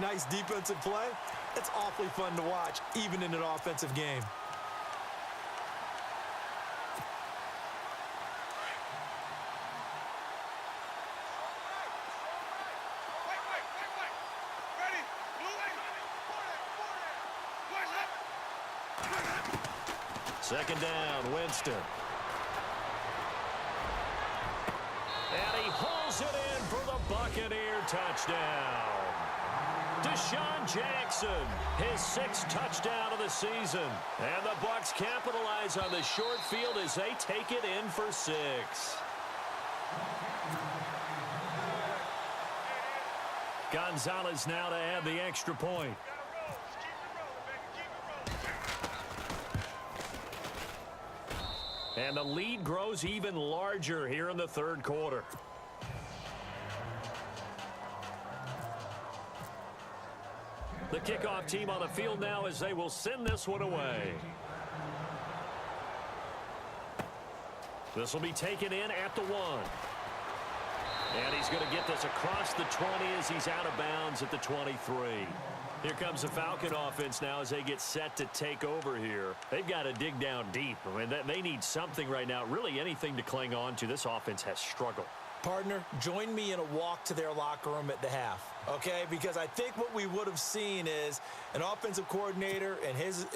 nice defensive play, it's awfully fun to watch, even in an offensive game. Second down, Winston. And he hauls it in for the Buccaneer touchdown. Deshaun Jackson, his 6th touchdown of the season. And the Bucs capitalize on the short field as they take it in for 6. Gonzalez now to add the extra point. And the lead grows even larger here in the 3rd quarter. The kickoff team on the field now as they will send this one away. This will be taken in at the 1. And he's going to get this across the 20 as he's out of bounds at the 23. Here comes the Falcon offense now as they get set to take over here. They've got to dig down deep. I mean, they need something right now, really anything to cling on to. This offense has struggled. Partner, join me in a walk to their locker room at the half, okay? Because I think what we would have seen is an offensive coordinator and his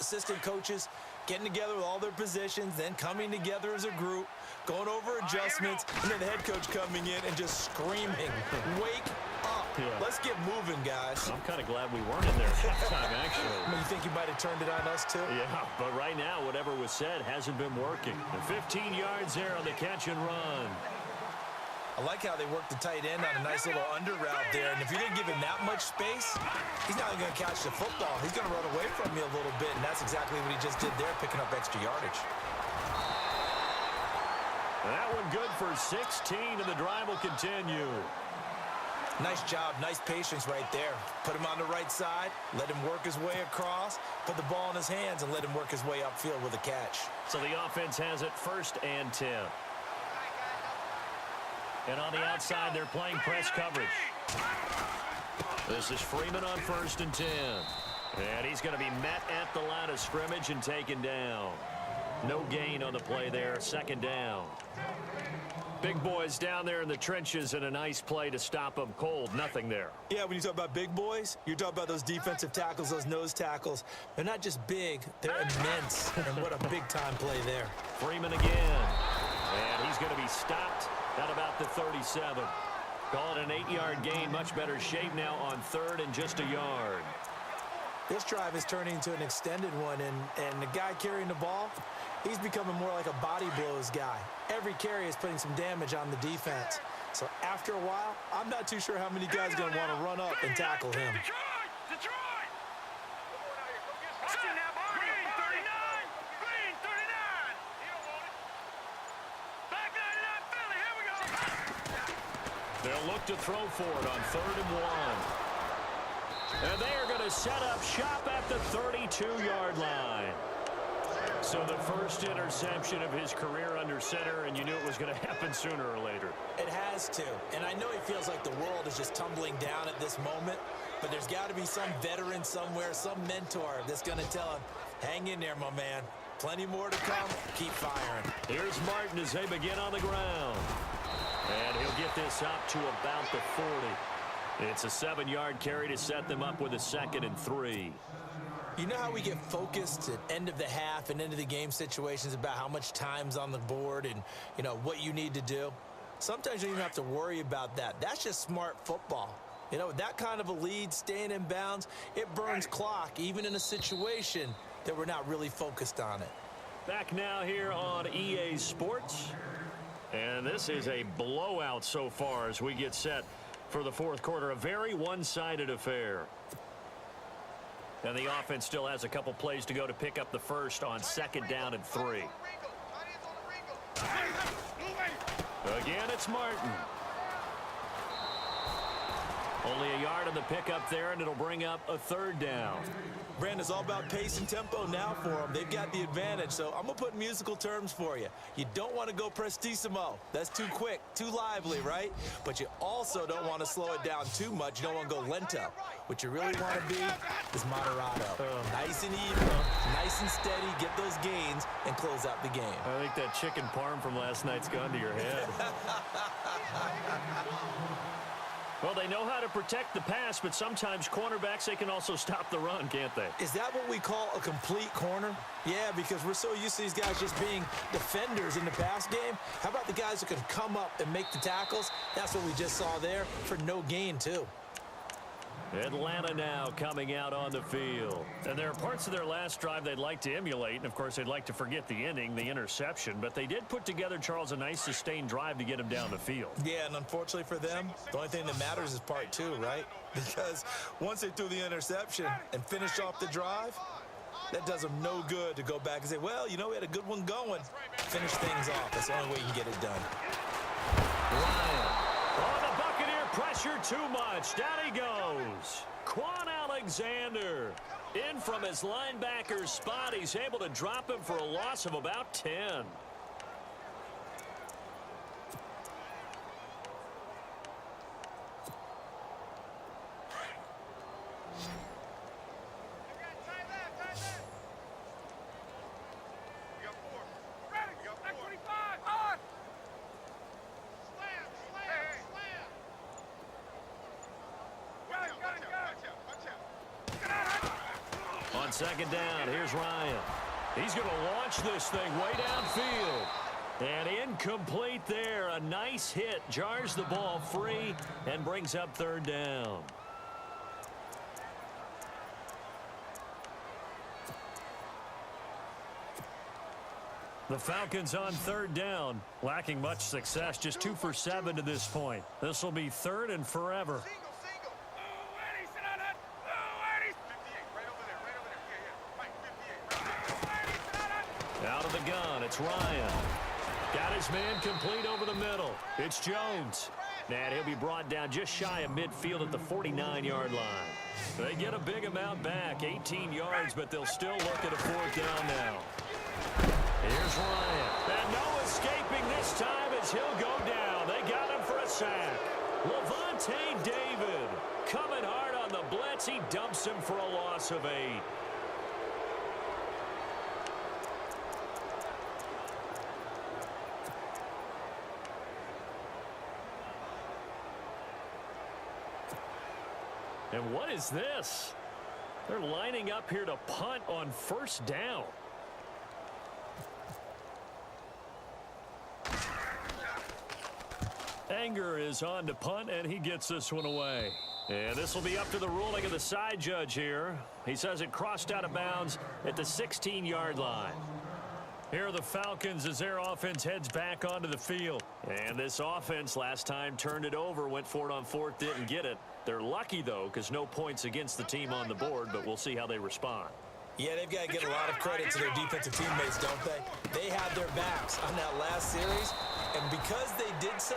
assistant coaches getting together with all their positions, then coming together as a group, going over adjustments, and then the head coach coming in and just screaming, wake up. Yeah. Let's get moving, guys. I'm kind of glad we weren't in there at halftime, actually. You think you might have turned it on us, too? Yeah, but right now, whatever was said hasn't been working. And 15 yards there on the catch and run. I like how they worked the tight end on a nice little under route there. And if you didn't give him that much space, he's not going to catch the football. He's going to run away from you a little bit, and that's exactly what he just did there, picking up extra yardage. That one good for 16, and the drive will continue. Nice job, nice patience right there. Put him on the right side, let him work his way across, put the ball in his hands, and let him work his way upfield with a catch. So the offense has it 1st and 10. And on the outside, they're playing press coverage. This is Freeman on 1st and 10. And he's going to be met at the line of scrimmage and taken down. No gain on the play there, 2nd down. Big boys down there in the trenches, and a nice play to stop them cold. Nothing there. Yeah, when you talk about big boys, you're talking about those defensive tackles, those nose tackles. They're not just big, they're immense. And what a big-time play there. Freeman again. And he's going to be stopped at about the 37. Call it an 8-yard gain. Much better shape now on 3rd and just a yard. This drive is turning into an extended one, and the guy carrying the ball, he's becoming more like a body blows guy. Every carry is putting some damage on the defense. So after a while, I'm not too sure how many guys are going to want to run up and tackle him. Detroit! They'll look to throw for it on 3rd and 1. And they are going to set up shop at the 32-yard line. So the first interception of his career under center, and you knew it was going to happen sooner or later. It has to. And I know he feels like the world is just tumbling down at this moment, but there's got to be some veteran somewhere, some mentor that's going to tell him, hang in there, my man. Plenty more to come. Keep firing. Here's Martin as they begin on the ground. And he'll get this up to about the 40. It's a 7-yard carry to set them up with a 2nd and 3. You know how we get focused at end of the half and into the game situations about how much time's on the board and, you know, what you need to do? Sometimes you don't even have to worry about that. That's just smart football. You know, with that kind of a lead, staying in bounds, it burns clock, even in a situation that we're not really focused on it. Back now here on EA Sports. And this is a blowout so far as we get set for the 4th quarter. A very one-sided affair. And the offense still has a couple plays to go to pick up the first on 2nd down and 3. Again, it's Martin. Only a yard on the pickup there, and it'll bring up a third down. Brandon, it's all about pace and tempo now for them. They've got the advantage, so I'm going to put musical terms for you. You don't want to go prestissimo. That's too quick, too lively, right? But you also don't want to slow it down too much. You don't want to go lento. What you really want to be is moderato. Nice and even, nice and steady, get those gains, and close out the game. I think that chicken parm from last night's gone to your head. Well, they know how to protect the pass, but sometimes cornerbacks, they can also stop the run, can't they? Is that what we call a complete corner? Yeah, because we're so used to these guys just being defenders in the pass game. How about the guys who can come up and make the tackles? That's what we just saw there for no gain, too. Atlanta now coming out on the field. And there are parts of their last drive they'd like to emulate, and of course they'd like to forget the ending, the interception, but they did put together, Charles, a nice sustained drive to get them down the field. Yeah, and unfortunately for them, the only thing that matters is part two, right? Because once they threw the interception and finished off the drive, that does them no good to go back and say, well, you know, we had a good one going. Finish things off. That's the only way you can get it done. Ryan. Oh, the Buccaneer pressure too much. Down he goes. Quan Alexander in from his linebacker spot. He's able to drop him for a loss of about 10. On second down, here's Ryan. He's going to launch this thing way downfield. And incomplete there. A nice hit. Jars the ball free and brings up third down. The Falcons on third down. Lacking much success. Just 2 for 7 to this point. This will be third and forever. Out of the gun, it's Ryan. Got his man complete over the middle. It's Jones. And he'll be brought down just shy of midfield at the 49-yard line. They get a big amount back, 18 yards, but they'll still look at a fourth down now. Here's Ryan. And no escaping this time as he'll go down. They got him for a sack. Levante David coming hard on the blitz. He dumps him for a loss of 8. And what is this? They're lining up here to punt on first down. Anger is on to punt, and he gets this one away. And this will be up to the ruling of the side judge here. He says it crossed out of bounds at the 16-yard line. Here are the Falcons as their offense heads back onto the field. And this offense last time turned it over, went for it on fourth, didn't get it. They're lucky, though, because no points against the team on the board, but we'll see how they respond. Yeah, they've got to get a lot of credit to their defensive teammates, don't they? They had their backs on that last series, and because they did so,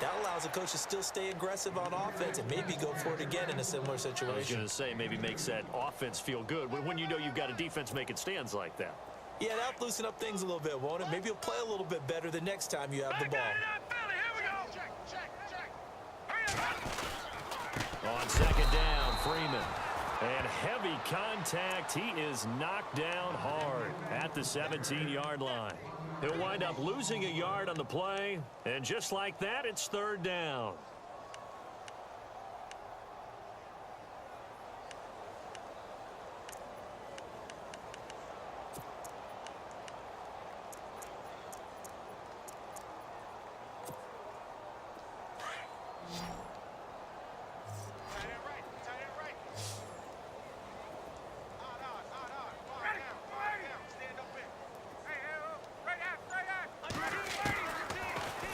that allows the coach to still stay aggressive on offense and maybe go for it again in a similar situation. I was going to say, maybe makes that offense feel good when you know you've got a defense making stands like that. Yeah, that'll loosen up things a little bit, won't it? Maybe you'll play a little bit better the next time you have the ball. On second down, Freeman. And heavy contact. He is knocked down hard at the 17-yard line. He'll wind up losing a yard on the play. And just like that, it's third down.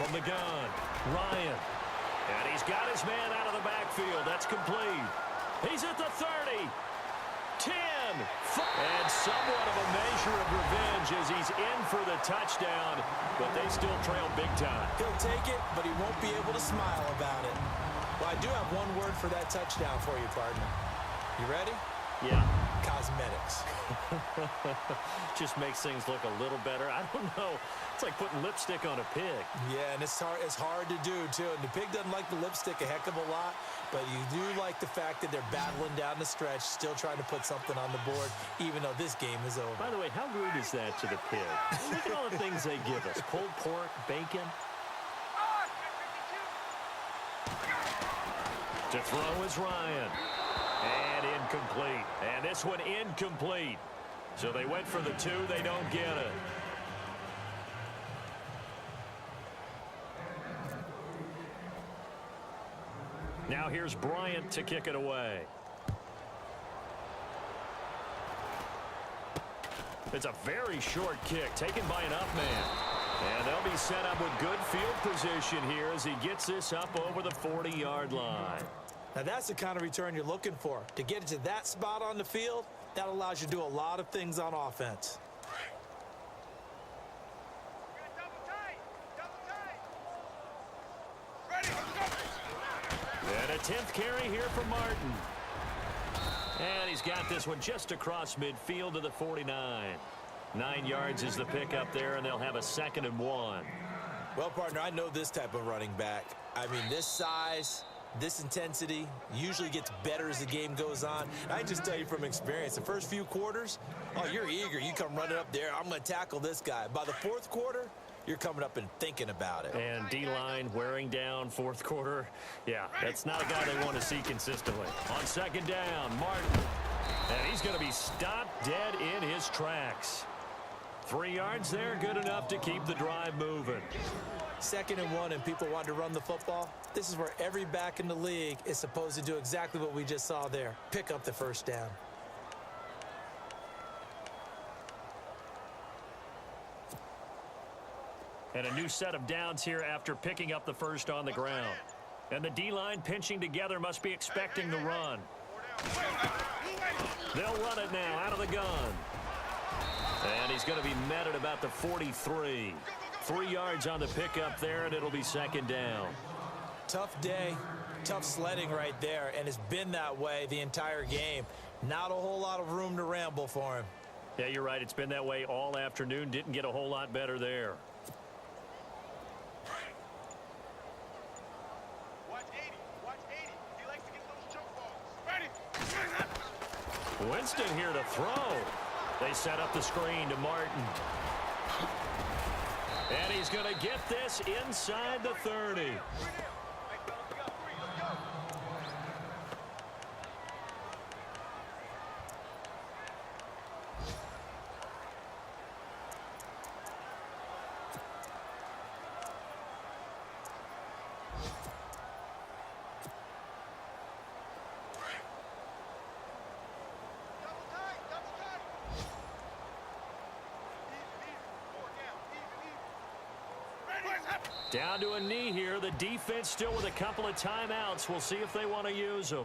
From the gun, Ryan. And he's got his man out of the backfield. That's complete. He's at the 30. 10. And somewhat of a measure of revenge as he's in for the touchdown. But they still trail big time. He'll take it, but he won't be able to smile about it. Well, I do have one word for that touchdown for you, partner. You ready? Yeah. Cosmetics. Just makes things look a little better. I don't know. It's like putting lipstick on a pig. Yeah, and it's hard to do, too. And the pig doesn't like the lipstick a heck of a lot, but you do like the fact that they're battling down the stretch, still trying to put something on the board, even though this game is over. By the way, how rude is that to the pig? Look at all the things they give us. Pulled pork, bacon. To throw is Ryan. And incomplete. And this one incomplete. So they went for the 2. They don't get it. Now here's Bryant to kick it away. It's a very short kick taken by an up man. And they'll be set up with good field position here as he gets this up over the 40-yard line. Now, that's the kind of return you're looking for. To get it to that spot on the field, that allows you to do a lot of things on offense. And a 10th carry here for Martin. And he's got this one just across midfield to the 49. 9 yards is the pickup there, and they'll have a 2nd and 1. Well, partner, I know this type of running back. I mean, this size, this intensity usually gets better as the game goes on. And I just tell you from experience, the first few quarters, oh, you're eager. You come running up there, I'm going to tackle this guy. By the 4th quarter, you're coming up and thinking about it. And D-line wearing down 4th quarter. Yeah, that's not a guy they want to see consistently. On 2nd down, Martin. And he's going to be stopped dead in his tracks. 3 yards there, good enough to keep the drive moving. 2nd and 1 and people want to run the football. This is where every back in the league is supposed to do exactly what we just saw there. Pick up the 1st down. And a new set of downs here after picking up the 1st on the ground. And the D-line pinching together must be expecting the run. They'll run it now out of the gun. And he's going to be met at about the 43. 3 yards on the pickup there, and it'll be 2nd down. Tough day, tough sledding right there, and it's been that way the entire game. Not a whole lot of room to ramble for him. Yeah, you're right. It's been that way all afternoon. Didn't get a whole lot better there. Watch 80. Watch 80. He likes to get those jump balls. Ready? Winston here to throw. They set up the screen to Martin. And he's going to get this inside the 30. Down to a knee here. The defense still with a couple of timeouts. We'll see if they want to use them.